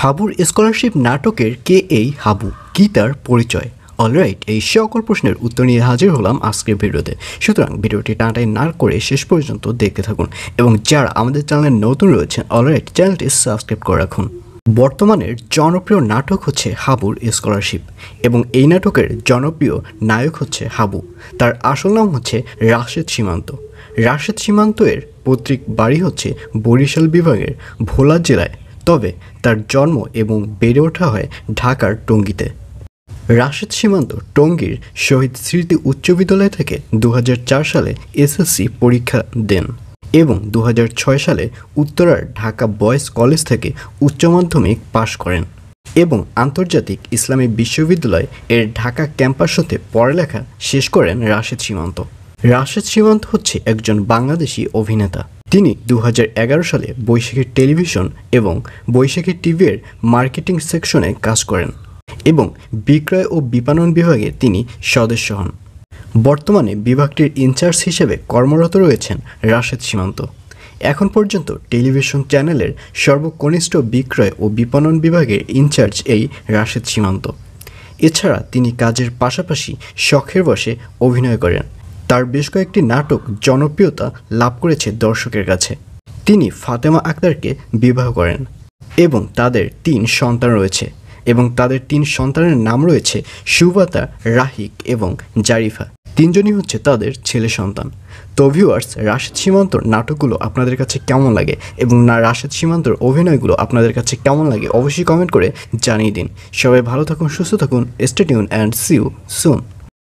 হাবুর স্কলারশিপ নাটকের কে এই হাবু, কি তার পরিচয়? অলরাইট, এই সকল প্রশ্নের উত্তর নিয়ে হাজির হলাম আজকের ভিডিওতে। সুতরাং ভিডিওটি টানাটাই না করে শেষ পর্যন্ত দেখতে থাকুন এবং যারা আমাদের চ্যানেলে নতুন রয়েছেন অলরাইট চ্যানেলটি সাবস্ক্রাইব করে রাখুন। বর্তমানের জনপ্রিয় নাটক হচ্ছে হাবুর স্কলারশিপ এবং এই নাটকের জনপ্রিয় নায়ক হচ্ছে হাবু। তার আসল নাম হচ্ছে রাশেদ সীমান্ত। রাশেদ সীমান্তের পৈতৃক বাড়ি হচ্ছে বরিশাল বিভাগের ভোলা জেলায়, তবে তার জন্ম এবং বেড়ে ওঠা হয় ঢাকার টঙ্গীতে। রাশেদ সীমান্ত টঙ্গীর শহীদ স্মৃতি উচ্চ বিদ্যালয় থেকে 2004 সালে এসএসসি পরীক্ষা দেন এবং 2006 সালে উত্তরার ঢাকা বয়েজ কলেজ থেকে উচ্চ মাধ্যমিক পাশ করেন এবং আন্তর্জাতিক ইসলামী বিশ্ববিদ্যালয় এর ঢাকা ক্যাম্পাস হতে পড়ালেখা শেষ করেন রাশেদ সীমান্ত। রাশেদ সীমান্ত হচ্ছে একজন বাংলাদেশি অভিনেতা। তিনি 2011 সালে বৈশাখী টেলিভিশন এবং বৈশাখী টিভির মার্কেটিং সেকশনে কাজ করেন এবং বিক্রয় ও বিপণন বিভাগে তিনি সদস্য হন। বর্তমানে বিভাগটির ইনচার্জ হিসেবে কর্মরত রয়েছেন রাশেদ সীমান্ত। এখন পর্যন্ত টেলিভিশন চ্যানেলের সর্বকনিষ্ঠ বিক্রয় ও বিপণন বিভাগের ইনচার্জ এই রাশেদ সীমান্ত। এছাড়া তিনি কাজের পাশাপাশি শখের বশে অভিনয় করেন। তার বেশ কয়েকটি নাটক জনপ্রিয়তা লাভ করেছে দর্শকের কাছে। তিনি ফাতেমা আক্তারকে বিবাহ করেন এবং তাদের 3 সন্তান রয়েছে এবং তাদের 3 সন্তানের নাম রয়েছে সুবাতা, রাহিক এবং জারিফা। 3 জনই হচ্ছে তাদের ছেলে সন্তান। তো ভিউয়ার্স, রাশেদ সীমান্তর নাটকগুলো আপনাদের কাছে কেমন লাগে এবং রাশেদ সীমান্তর অভিনয়গুলো আপনাদের কাছে কেমন লাগে অবশ্যই কমেন্ট করে জানিয়ে দিন। সবাই ভালো থাকুন, সুস্থ থাকুন, stay tune and see you soon.